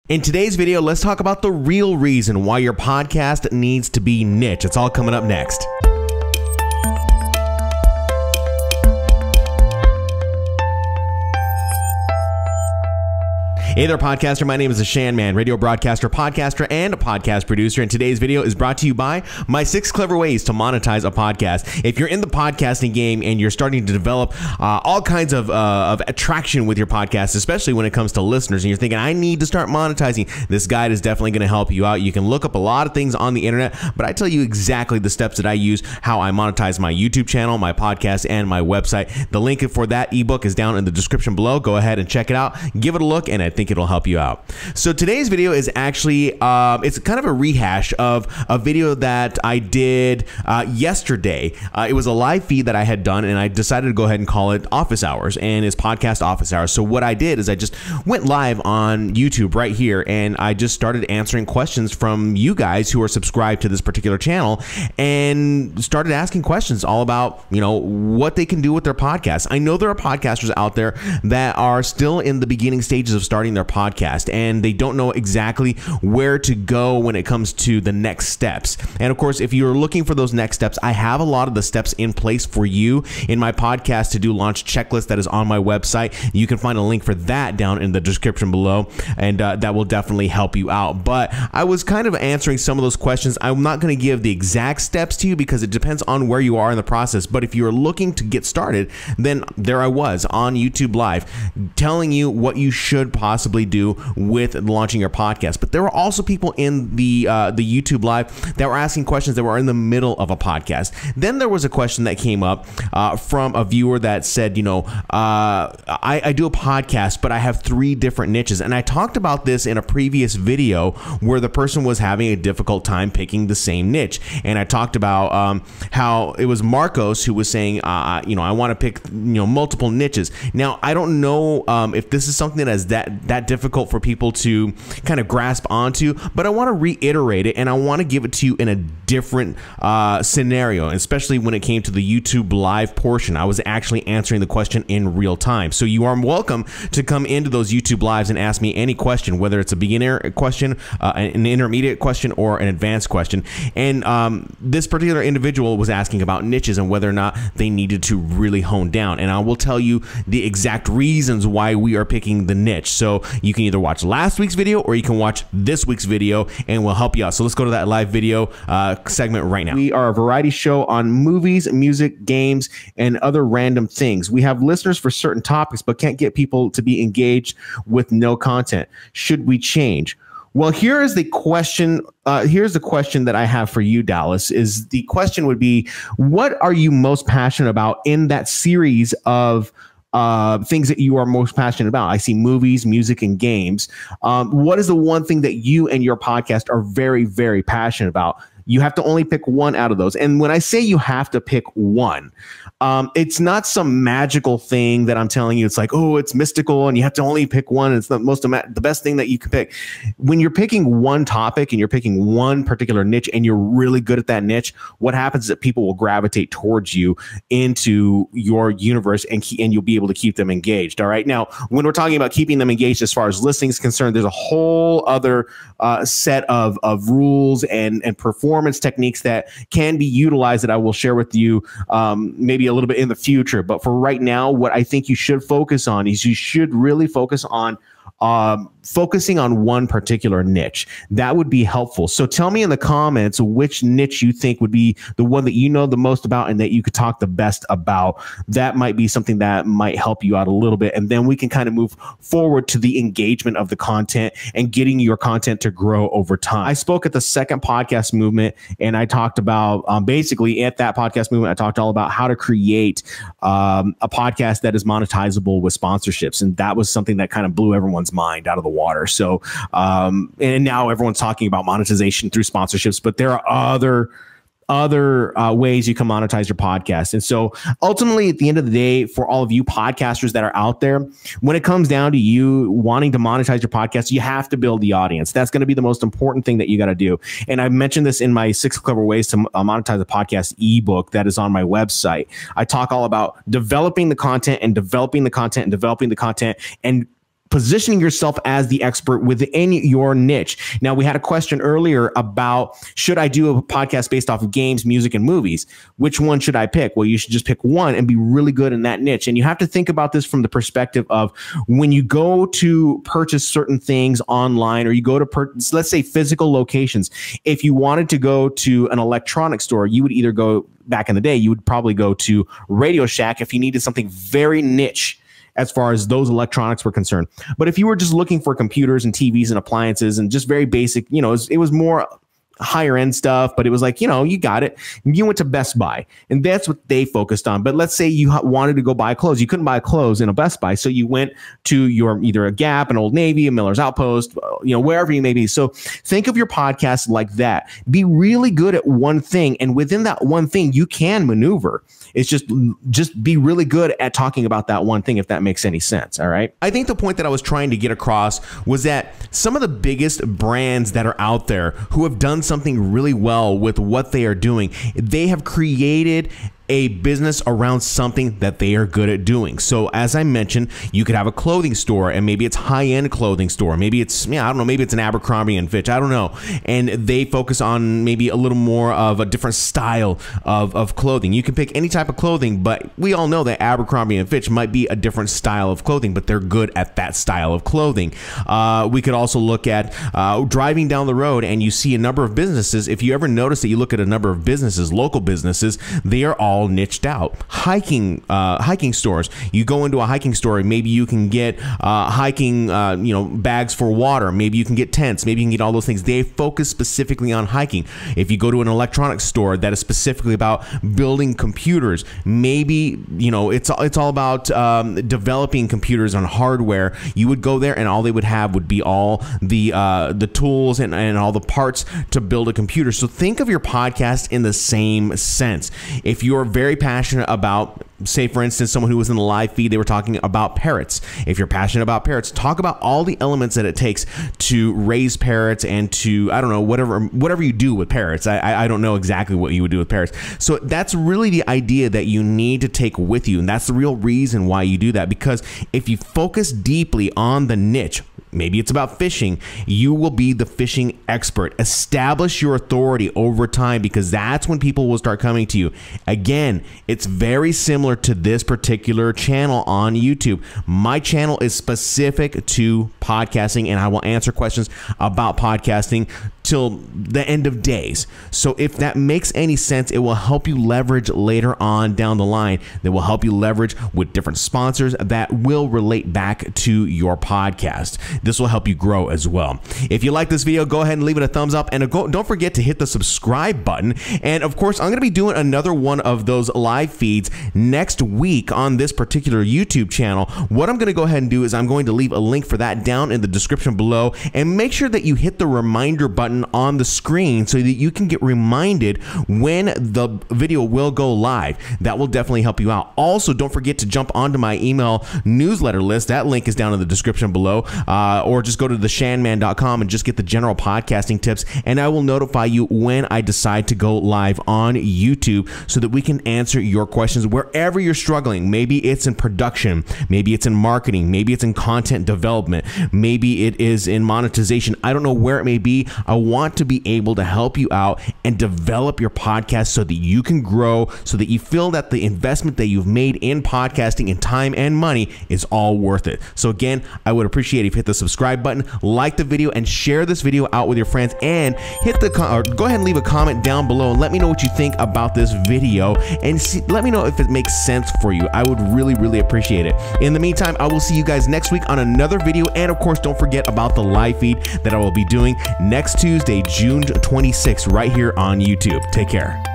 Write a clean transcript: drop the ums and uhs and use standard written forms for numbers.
In today's video, let's talk about the real reason why your podcast needs to be niche. It's all coming up next. Hey there, podcaster. My name is Ashan Man, radio broadcaster, podcaster, and podcast producer. And today's video is brought to you by my 6 clever ways to monetize a podcast. If you're in the podcasting game and you're starting to develop all kinds of attraction with your podcast, especially when it comes to listeners, and you're thinking, I need to start monetizing, this guide is definitely going to help you out. You can look up a lot of things on the internet, but I tell you exactly the steps that I use, how I monetize my YouTube channel, my podcast, and my website. The link for that ebook is down in the description below. Go ahead and check it out. Give it a look, and I think it'll help you out. So today's video is actually it's kind of a rehash of a video that I did yesterday. It was a live feed that I had done, and I decided to go ahead and call it Office Hours, and it's podcast Office Hours. So what I did is I just went live on YouTube right here, and I just started answering questions from you guys who are subscribed to this particular channel, and started asking questions all about, you know, what they can do with their podcasts. I know there are podcasters out there that are still in the beginning stages of starting their podcast, and they don't know exactly where to go when it comes to the next steps. And of course, if you're looking for those next steps, I have a lot of the steps in place for you in my podcast to do launch checklist that is on my website. You can find a link for that down in the description below, and that will definitely help you out. But I was kind of answering some of those questions. I'm not going to give the exact steps to you because it depends on where you are in the process. But if you're looking to get started, then there I was on YouTube Live telling you what you should possibly do with launching your podcast. But there were also people in the YouTube Live that were asking questions that were in the middle of a podcast. Then there was a question that came up from a viewer that said, you know, I do a podcast, but I have 3 different niches. And I talked about this in a previous video where the person was having a difficult time picking the same niche. And I talked about how it was Marcos who was saying, you know, I want to pick, you know, multiple niches. Now, I don't know if this is something that is that difficult for people to kind of grasp onto, but I want to reiterate it, and I want to give it to you in a different scenario, especially when it came to the YouTube Live portion. I was actually answering the question in real time. So you are welcome to come into those YouTube Lives and ask me any question, whether it's a beginner question, an intermediate question, or an advanced question. And this particular individual was asking about niches and whether or not they needed to really hone down. And I will tell you the exact reasons why we are picking the niche. So you can either watch last week's video or you can watch this week's video, and we'll help you out. So let's go to that live video segment right now. We are a variety show on movies, music, games, and other random things. We have listeners for certain topics, but can't get people to be engaged with no content. Should we change? Well, here is the question. Here's the question that I have for you, Dallas. Is the question would be, what are you most passionate about in that series of things that you are most passionate about? I see movies, music, and games. What is the one thing that you and your podcast are very, very passionate about? You have to only pick one out of those. And when I say you have to pick one, it's not some magical thing that I'm telling you. It's like, oh, it's mystical and you have to only pick one. It's the best thing that you can pick. When you're picking one topic and you're picking one particular niche and you're really good at that niche, what happens is that people will gravitate towards you into your universe, and you'll be able to keep them engaged. All right. Now, when we're talking about keeping them engaged as far as listening is concerned, there's a whole other set of rules and performance techniques that can be utilized that I will share with you maybe a little bit in the future. But for right now, what I think you should focus on is you should really focus on focusing on one particular niche. That would be helpful. So tell me in the comments which niche you think would be the one that you know the most about and that you could talk the best about. That might be something that might help you out a little bit. And then we can kind of move forward to the engagement of the content and getting your content to grow over time. I spoke at the second podcast movement, and I talked about basically at that podcast movement, I talked all about how to create a podcast that is monetizable with sponsorships. And that was something that kind of blew everyone's mind out of the water. So, and now everyone's talking about monetization through sponsorships, but there are other ways you can monetize your podcast. And so ultimately, at the end of the day, for all of you podcasters that are out there, when it comes down to you wanting to monetize your podcast, you have to build the audience. That's going to be the most important thing that you got to do. And I mentioned this in my 6 clever ways to monetize a podcast ebook that is on my website. I talk all about developing the content and developing the content and developing the content and positioning yourself as the expert within your niche. Now, we had a question earlier about, should I do a podcast based off of games, music, and movies? Which one should I pick? Well, you should just pick one and be really good in that niche. And you have to think about this from the perspective of when you go to purchase certain things online, or you go to let's say physical locations. If you wanted to go to an electronics store, you would either go, back in the day, you would probably go to Radio Shack if you needed something very niche as far as those electronics were concerned. But if you were just looking for computers and TVs and appliances and just very basic, you know, it was more higher end stuff, but it was like, you know, you got it. You went to Best Buy, and that's what they focused on. But let's say you wanted to go buy clothes. You couldn't buy clothes in a Best Buy. So you went to your either a Gap, an Old Navy, a Miller's Outpost, you know, wherever you may be. So think of your podcast like that. Be really good at one thing. And within that one thing, you can maneuver. It's just be really good at talking about that one thing, if that makes any sense. All right. I think the point that I was trying to get across was that some of the biggest brands that are out there who have done something really well with what they are doing, they have created a business around something that they are good at doing. So as I mentioned, you could have a clothing store, and maybe it's high-end clothing store. Maybe it's, I don't know, maybe it's an Abercrombie and Fitch. I don't know. And they focus on maybe a little more of a different style of clothing. You can pick any type of clothing, but we all know that Abercrombie and Fitch might be a different style of clothing, but they're good at that style of clothing. We could also look at driving down the road, and you see a number of businesses. If you ever notice that you look at a number of businesses, local businesses, they are all niched out. Hiking stores. You go into a hiking store, and maybe you can get hiking bags for water. Maybe you can get tents. Maybe you can get all those things. They focus specifically on hiking. If you go to an electronics store that is specifically about building computers, maybe it's all about developing computers on hardware. You would go there, and all they would have would be all the tools and all the parts to build a computer. So think of your podcast in the same sense. If you're very passionate about, say for instance, someone who was in the live feed, they were talking about parrots. If you're passionate about parrots, talk about all the elements that it takes to raise parrots and to, I don't know, whatever you do with parrots. I don't know exactly what you would do with parrots. So that's really the idea that you need to take with you. And that's the real reason why you do that, because if you focus deeply on the niche, maybe it's about fishing, you will be the fishing expert. Establish your authority over time, because that's when people will start coming to you. Again, it's very similar to this particular channel on YouTube. My channel is specific to podcasting, and I will answer questions about podcasting till the end of days. So if that makes any sense, it will help you leverage later on down the line. That will help you leverage with different sponsors that will relate back to your podcast. This will help you grow as well. If you like this video, go ahead and leave it a thumbs up, and don't forget to hit the subscribe button. And of course, I'm going to be doing another one of those live feeds next week on this particular YouTube channel. What I'm going to go ahead and do is I'm going to leave a link for that down in the description below, and make sure that you hit the reminder button on the screen so that you can get reminded when the video will go live. That will definitely help you out. Also, don't forget to jump onto my email newsletter list. That link is down in the description below, or just go to theshanman.com and just get the general podcasting tips, and I will notify you when I decide to go live on YouTube so that we can answer your questions wherever you're struggling. Maybe it's in production, maybe it's in marketing, maybe it's in content development, maybe it is in monetization. I don't know where it may be. I want to be able to help you out and develop your podcast so that you can grow, so that you feel that the investment that you've made in podcasting in time and money is all worth it. So again, I would appreciate if you hit the subscribe button, like the video, and share this video out with your friends, and go ahead and leave a comment down below and let me know what you think about this video, and let me know if it makes sense for you. I would really, really appreciate it. In the meantime, I will see you guys next week on another video, and of course, don't forget about the live feed that I will be doing next Tuesday, June 26th, right here on YouTube. Take care.